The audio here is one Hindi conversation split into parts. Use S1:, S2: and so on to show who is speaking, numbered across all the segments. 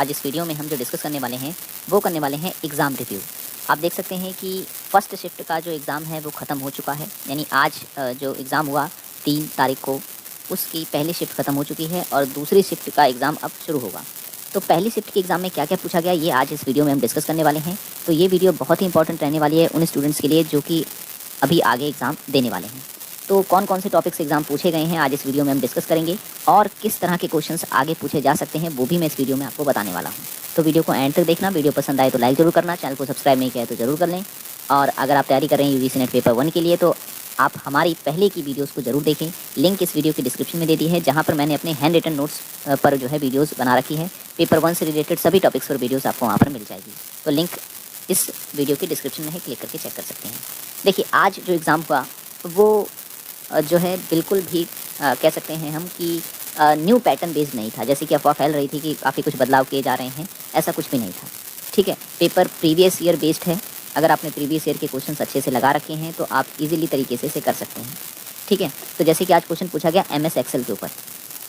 S1: आज इस वीडियो में हम जो डिस्कस करने वाले हैं वो करने वाले हैं एग्ज़ाम रिव्यू। आप देख सकते हैं कि फ़र्स्ट शिफ्ट का जो एग्ज़ाम है वो ख़त्म हो चुका है, यानी आज जो एग्ज़ाम हुआ 3 तारीख को उसकी पहली शिफ्ट ख़त्म हो चुकी है और दूसरी शिफ्ट का एग्ज़ाम अब शुरू होगा। तो पहली शिफ्ट के एग्ज़ाम में क्या क्या पूछा गया ये आज इस वीडियो में हम डिस्कस करने वाले हैं। तो ये वीडियो बहुत ही इंपॉर्टेंट रहने वाली है उन स्टूडेंट्स के लिए जो कि अभी आगे एग्ज़ाम देने वाले हैं। तो कौन कौन से टॉपिक्स एग्जाम पूछे गए हैं आज इस वीडियो में हम डिस्कस करेंगे और किस तरह के क्वेश्चंस आगे पूछे जा सकते हैं वो भी मैं इस वीडियो में आपको बताने वाला हूं। तो वीडियो को एंड तक देखना, वीडियो पसंद आए तो लाइक जरूर करना, चैनल को सब्सक्राइब नहीं किया है तो जरूर कर लें। और अगर आप तैयारी कर रहे हैं यूजीसी नेट पेपर 1 के लिए तो आप हमारी पहले की वीडियोस को जरूर देखें। लिंक इस वीडियो के डिस्क्रिप्शन में दे दी है जहाँ पर मैंने अपने हैंड रिटन नोट्स पर जो है वीडियोज़ बना रखी है। पेपर 1 से रिलेटेड सभी टॉपिक्स पर वीडियोज़ आपको वहाँ पर मिल जाएगी। तो लिंक इस वीडियो के डिस्क्रिप्शन में है, क्लिक करके चेक कर सकते हैं। देखिए आज जो एग्ज़ाम हुआ वो जो है बिल्कुल भी कह सकते हैं हम कि न्यू पैटर्न बेस्ड नहीं था, जैसे कि अफवाह फैल रही थी कि काफ़ी कुछ बदलाव किए जा रहे हैं, ऐसा कुछ भी नहीं था। ठीक है, पेपर प्रीवियस ईयर बेस्ड है। अगर आपने प्रीवियस ईयर के क्वेश्चंस अच्छे से लगा रखे हैं तो आप इजीली तरीके से इसे कर सकते हैं। ठीक है, तो जैसे कि आज क्वेश्चन पूछा गया MS एक्सेल के ऊपर।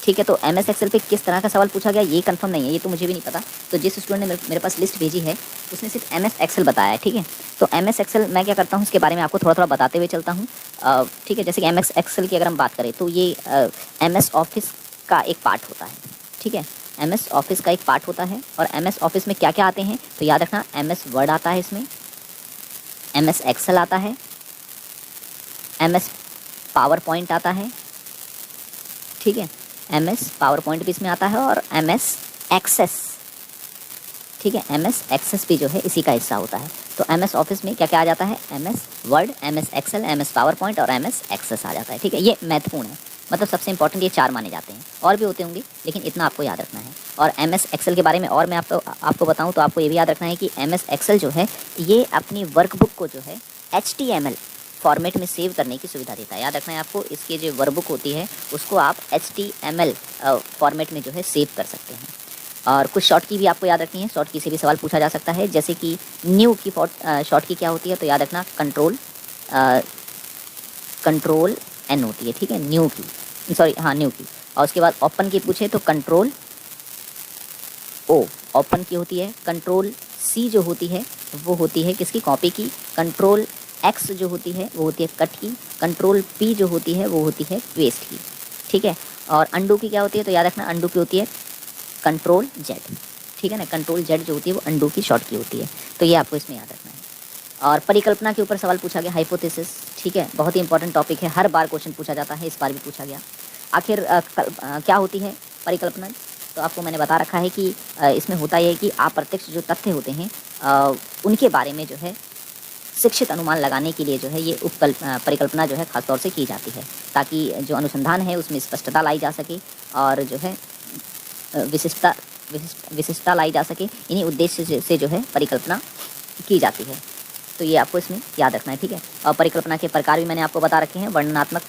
S1: ठीक है, तो MS एक्सेल पे किस तरह का सवाल पूछा गया ये कंफर्म नहीं है, ये तो मुझे भी नहीं पता। तो जिस स्टूडेंट ने मेरे पास लिस्ट भेजी है उसने सिर्फ MS एक्सेल बताया है। ठीक है, तो MS एक्सेल मैं क्या करता हूँ इसके बारे में आपको थोड़ा थोड़ा बताते हुए चलता हूँ। ठीक है, जैसे कि MS एक्सेल की अगर हम बात करें तो ये MS ऑफिस का एक पार्ट होता है। ठीक है, MS ऑफिस का एक पार्ट होता है और MS ऑफिस में क्या क्या आते हैं तो याद रखना, MS वर्ड आता है, इसमें MS एक्सेल आता है, MS पावर पॉइंट आता है। ठीक है, MS पावर पॉइंट भी इसमें आता है और MS एक्सेस। ठीक है, MS एक्सेस भी जो है इसी का हिस्सा होता है। तो MS ऑफिस में क्या क्या आ जाता है, MS Word, MS Excel, MS PowerPoint और MS एक्सेस आ जाता है। ठीक है, ये महत्वपूर्ण है, मतलब सबसे इंपॉर्टेंट ये 4 माने जाते हैं, और भी होते होंगे लेकिन इतना आपको याद रखना है। और MS एक्सेल के बारे में और मैं आपको बताऊं तो आपको ये भी याद रखना है कि MS एक्सेल जो है ये अपनी वर्कबुक को जो है HTML फॉर्मेट में सेव करने की सुविधा देता है। याद रखना है आपको, इसकी जो वर्कबुक होती है उसको आप HTML फॉर्मेट में जो है सेव कर सकते हैं। और कुछ शॉर्ट की भी आपको याद रखनी है, शॉर्ट की से भी सवाल पूछा जा सकता है, जैसे कि न्यू की शॉर्ट की क्या होती है तो याद रखना कंट्रोल N होती है। ठीक है, न्यू की, सॉरी हाँ न्यू की। और उसके बाद ओपन की पूछे तो कंट्रोल O ओपन की होती है। कंट्रोल C जो होती है वो होती है किसकी, कॉपी की। कंट्रोल X जो होती है वो होती है कट की। कंट्रोल P जो होती है वो होती है पेस्ट की। ठीक है, और अंडू की क्या होती है तो याद रखना, अंडू की होती है कंट्रोल Z। ठीक है ना, कंट्रोल Z जो होती है वो अंडू की शॉर्ट की होती है। तो ये आपको इसमें याद रखना है। और परिकल्पना के ऊपर सवाल पूछा गया, हाइपोथेसिस। ठीक है, बहुत ही इंपॉर्टेंट टॉपिक है, हर बार क्वेश्चन पूछा जाता है, इस बार भी पूछा गया। आखिर क्या होती है परिकल्पना, तो आपको मैंने बता रखा है कि इसमें होता यह है कि अप्रत्यक्ष जो तथ्य होते हैं उनके बारे में जो है शिक्षित अनुमान लगाने के लिए जो है ये परिकल्पना जो है खासतौर से की जाती है, ताकि जो अनुसंधान है उसमें स्पष्टता लाई जा सके और जो है विशिष्टता लाई जा सके। इन्हीं उद्देश्य से जो है परिकल्पना की जाती है। तो ये आपको इसमें याद रखना है। ठीक है, और परिकल्पना के प्रकार भी मैंने आपको बता रखे हैं, वर्णनात्मक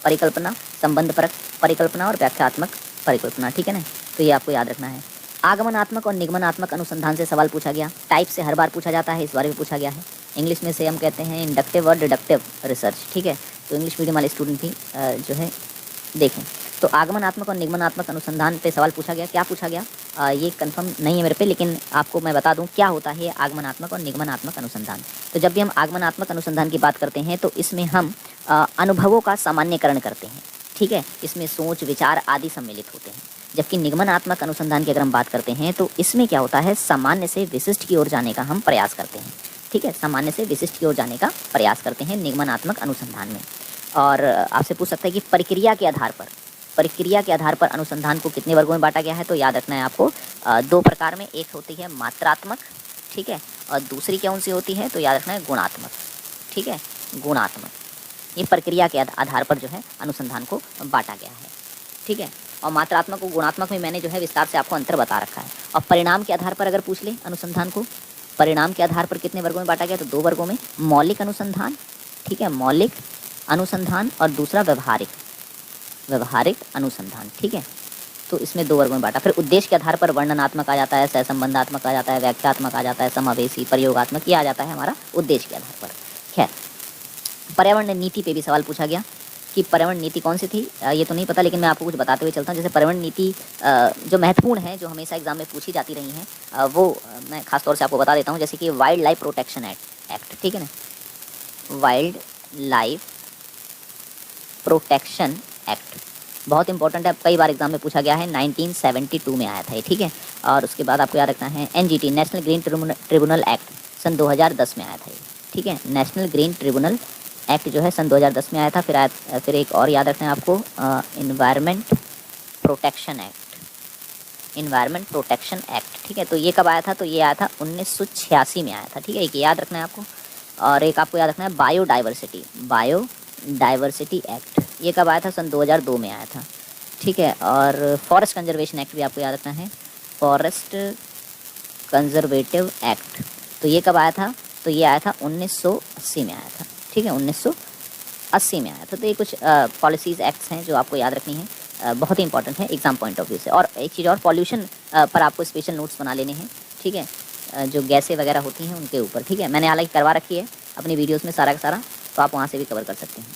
S1: परिकल्पना, संबंधपरक परिकल्पना और व्याख्यात्मक परिकल्पना। ठीक है ना, तो ये आपको याद रखना है। आगमनात्मक और निगमनात्मक अनुसंधान से सवाल पूछा गया, टाइप से हर बार पूछा जाता है, इस बार भी पूछा गया है। इंग्लिश में से हम कहते हैं इंडक्टिव और डिडक्टिव रिसर्च। ठीक है, तो इंग्लिश मीडियम वाले स्टूडेंट भी जो है देखें। तो आगमनात्मक और निगमनात्मक अनुसंधान पे सवाल पूछा गया, क्या पूछा गया ये कंफर्म नहीं है मेरे पे, लेकिन आपको मैं बता दूं क्या होता है आगमनात्मक और निगमनात्मक अनुसंधान। तो जब भी हम आगमनात्मक अनुसंधान की बात करते हैं तो इसमें हम अनुभवों का सामान्यकरण करते हैं। ठीक है, इसमें सोच, विचार आदि सम्मिलित होते हैं। जबकि निगमनात्मक अनुसंधान की अगर हम बात करते हैं तो इसमें क्या होता है, सामान्य से विशिष्ट की ओर जाने का हम प्रयास करते हैं। ठीक है, सामान्य से विशिष्ट की ओर जाने का प्रयास करते हैं निगमनात्मक अनुसंधान में। और आपसे पूछ सकता है कि प्रक्रिया के आधार पर अनुसंधान को कितने वर्गों में बांटा गया है, तो याद रखना है आपको 2 प्रकार में। एक होती है मात्रात्मक, ठीक है, और दूसरी कौन सी होती है तो याद रखना है गुणात्मक। ठीक है, गुणात्मक, ये प्रक्रिया के आधार पर जो है अनुसंधान को बांटा गया है। ठीक है, और मात्रात्मक और गुणात्मक में मैंने जो है विस्तार से आपको अंतर बता रखा है। और परिणाम के आधार पर अगर पूछ ले अनुसंधान को, परिणाम के आधार पर कितने वर्गों में बांटा गया तो 2 वर्गों में, मौलिक अनुसंधान। ठीक है, मौलिक अनुसंधान और दूसरा व्यवहारिक अनुसंधान। ठीक है, तो इसमें 2 वर्गों में बांटा। फिर उद्देश्य के आधार पर वर्णनात्मक आ जाता है, सहसंबंधात्मक आ जाता है, व्याख्यात्मक आ जाता है, समावेशी, प्रयोगात्मक, ये आ जाता है हमारा उद्देश्य के आधार पर। खैर, पर्यावरण नीति पे भी सवाल पूछा गया। कि पर्यावरण नीति कौन सी थी, ये तो नहीं पता, लेकिन मैं आपको कुछ बताते हुए चलता हूँ। जैसे पर्यावरण नीति जो महत्वपूर्ण है, जो हमेशा एग्जाम में पूछी जाती रही हैं, वो मैं खास तौर से आपको बता देता हूँ। जैसे कि वाइल्ड लाइफ प्रोटेक्शन एक्ट, ठीक है ना, वाइल्ड लाइफ प्रोटेक्शन एक्ट बहुत इंपॉर्टेंट है, कई बार एग्जाम में पूछा गया है, 1972 में आया था ये, ठीक है। और उसके बाद आपको याद रखना है NGT, National Green Tribunal Act, सन 2010 में आया था ये, ठीक है। नेशनल ग्रीन ट्रिब्यूनल एक्ट जो है सन 2010 में आया था। फिर एक और याद रखना है आपको, environment protection act, environment protection act, ठीक है। तो ये कब आया था, तो ये आया था 1986 में आया था, ठीक है। एक याद रखना है आपको। और एक आपको याद रखना है बायोडाइवर्सिटी एक्ट, ये कब आया था, सन 2002 में आया था, ठीक है। और फॉरेस्ट कंजर्वेशन एक्ट भी आपको याद रखना है, फॉरेस्ट कंजर्वेटिव एक्ट, तो ये कब आया था, तो ये आया था 1980 में आया था, ठीक है, 1980 में आया था। तो ये कुछ पॉलिसीज़ एक्ट्स हैं जो आपको याद रखनी है, बहुत ही इंपॉर्टेंट है एग्जाम पॉइंट ऑफ व्यू से। और एक चीज़ और, पॉल्यूशन पर आपको स्पेशल नोट्स बना लेने हैं, ठीक है, जो गैसें वगैरह होती हैं उनके ऊपर, ठीक है। मैंने हालांकि करवा रखी है अपनी वीडियोज़ में सारा का सारा, तो आप वहाँ से भी कवर कर सकते हैं।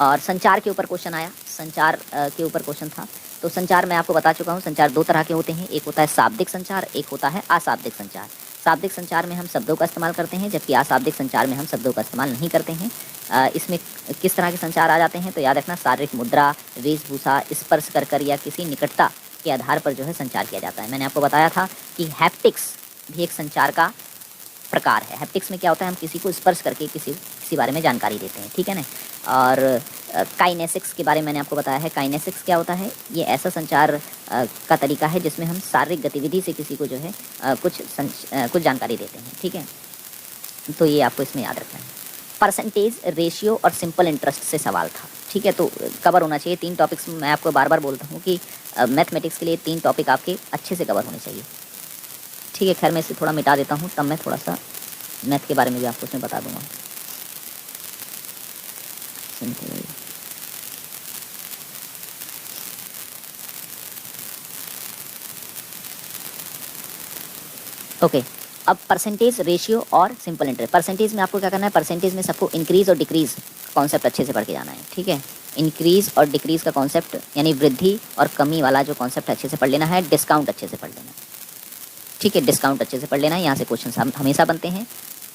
S1: और संचार के ऊपर क्वेश्चन आया, संचार के ऊपर क्वेश्चन था। तो संचार मैं आपको बता चुका हूँ, संचार दो तरह के होते हैं, एक होता है शाब्दिक संचार, एक होता है अशाब्दिक संचार। शाब्दिक संचार में हम शब्दों का इस्तेमाल करते हैं, जबकि अशाब्दिक संचार में हम शब्दों का इस्तेमाल नहीं करते हैं। इसमें किस तरह के संचार आ जाते हैं, तो याद रखना, शारीरिक मुद्रा, वेशभूषा, स्पर्श कर या किसी निकटता के आधार पर जो है संचार किया जाता है। मैंने आपको बताया था कि हैप्टिक्स भी एक संचार का प्रकार है। हैप्टिक्स में क्या होता है, हम किसी को स्पर्श करके किसी बारे में जानकारी देते हैं, ठीक है ना। और काइनेसिक्स के बारे में मैंने आपको बताया है। काइनेसिक्स क्या होता है, ये ऐसा संचार का तरीका है जिसमें हम शारीरिक गतिविधि से किसी को जो है कुछ जानकारी देते हैं, ठीक है। तो ये आपको इसमें याद रखना है। परसेंटेज, रेशियो और सिंपल इंटरेस्ट से सवाल था, ठीक है। तो कवर होना चाहिए 3 टॉपिक्स। मैं आपको बार बार बोलता हूँ कि मैथमेटिक्स के लिए 3 टॉपिक आपके अच्छे से कवर होने चाहिए, ठीक है। खैर मैं इसे थोड़ा मिटा देता हूँ, तब मैं थोड़ा सा मैथ के बारे में भी आपको उसमें बता दूंगा। ओके, अब परसेंटेज, रेशियो और सिंपल इंटरेस्ट। परसेंटेज में आपको क्या करना है, परसेंटेज में सबको इंक्रीज और डिक्रीज कॉन्सेप्ट अच्छे से पढ़ के जाना है, ठीक है। इंक्रीज और डिक्रीज का कॉन्सेप्ट यानी वृद्धि और कमी वाला जो कॉन्सेप्ट अच्छे से पढ़ लेना है। डिस्काउंट अच्छे से पढ़ लेना है, ठीक है, डिस्काउंट अच्छे से पढ़ लेना है, यहाँ से क्वेश्चन हमेशा बनते हैं,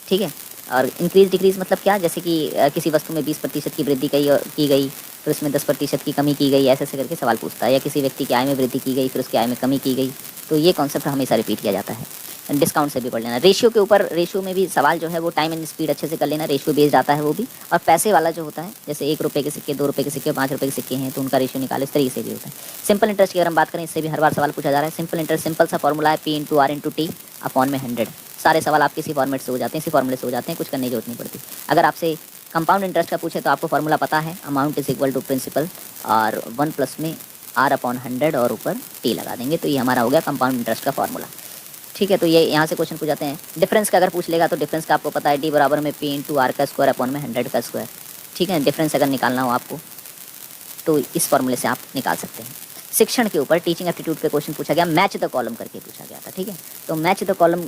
S1: ठीक है। और इंक्रीज डिक्रीज मतलब क्या, जैसे कि किसी वस्तु में 20% की वृद्धि की गई, फिर उसमें 10% की कमी की गई, ऐसे करके सवाल पूछता है। या किसी व्यक्ति की आय में वृद्धि की गई, फिर उसकी आय में कमी की गई, तो ये कॉन्सेप्ट हमेशा रिपीट किया जाता है। डिस्काउंट से भी पढ़ लेना। रेशियो के ऊपर, रेशियो में भी सवाल जो है वो टाइम एंड स्पीड अच्छे से कर लेना, रेशियो बेस्ड आता है वो भी। और पैसे वाला जो होता है, जैसे 1 रुपये के सिक्के, 2 रुपये के सिक्के, 5 रुपये के सिक्के हैं, तो उनका रेशियो निकाले, इस तरीके से भी होता है। सिंपल इंटरेस्ट की अगर हम बात करें, इससे भी हर बार सवाल पूछा जा रहा है। सिंपल इंटरेस्ट, सिंपल सा फॉर्मूला है, P/R/T अपॉन में 100। सारे सवाल आपके इसी फॉर्मेट से हो जाते हैं, इसी फॉर्मूले से हो जाते हैं, कुछ करने की जरूरत नहीं पड़ती। अगर आपसे कंपाउंड इंटरेस्ट का पूछे तो आपको फॉर्मूला पता है, amount is equal to principal और 1 प्लस में R/100 और ऊपर T लगा देंगे, तो ये हमारा हो गया कंपाउंड इंटरेस्ट का फॉर्मूला, ठीक है। तो ये यहाँ से क्वेश्चन पूछ जाते हैं। डिफरेंस का अगर पूछ लेगा तो डिफरेंस का आपको पता है, D बराबर में P/R का स्क्वायर अपॉन में 100 का स्क्वायर, ठीक है। डिफरेंस अगर निकालना हो आपको तो इस फॉर्मूले से आप निकाल सकते हैं। शिक्षण के ऊपर टीचिंग एप्टीट्यूड पे क्वेश्चन पूछा गया, मैच द कॉलम करके पूछा गया था, ठीक है। तो मैच द कॉलम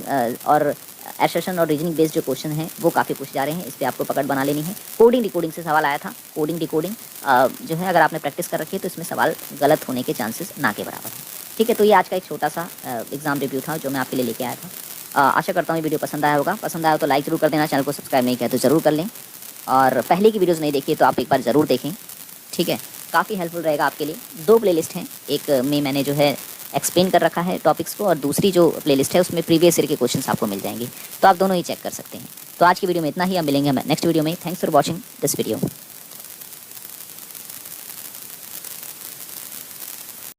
S1: और एसर्शन और रीजनिंग बेस्ड जो क्वेश्चन हैं वो काफ़ी पूछे जा रहे हैं, इस पर आपको पकड़ बना लेनी है। कोडिंग डिकोडिंग से सवाल आया था। कोडिंग डिकोडिंग जो है अगर आपने प्रैक्टिस कर रखी है तो इसमें सवाल गलत होने के चांसेस ना के बराबर है, ठीक है। तो ये आज का एक छोटा सा एग्जाम रिव्यू था जो मैं आपके लिए लेके आया था। आशा करता हूँ ये वीडियो पसंद आया होगा। पसंद आया तो लाइक जरूर कर देना, चैनल को सब्सक्राइब नहीं किया तो ज़रूर कर लें, और पहले की वीडियोज़ नहीं देखी तो आप एक बार ज़रूर देखें, ठीक है। काफ़ी हेल्पफुल रहेगा आपके लिए। 2 प्लेलिस्ट हैं, एक में मैंने जो है एक्सप्लेन कर रखा है टॉपिक्स को, और दूसरी जो प्लेलिस्ट है उसमें प्रीवियस ईयर के क्वेश्चंस आपको मिल जाएंगे, तो आप दोनों ही चेक कर सकते हैं। तो आज की वीडियो में इतना ही, अब मिलेंगे हमें नेक्स्ट वीडियो में। Thanks for watching this video.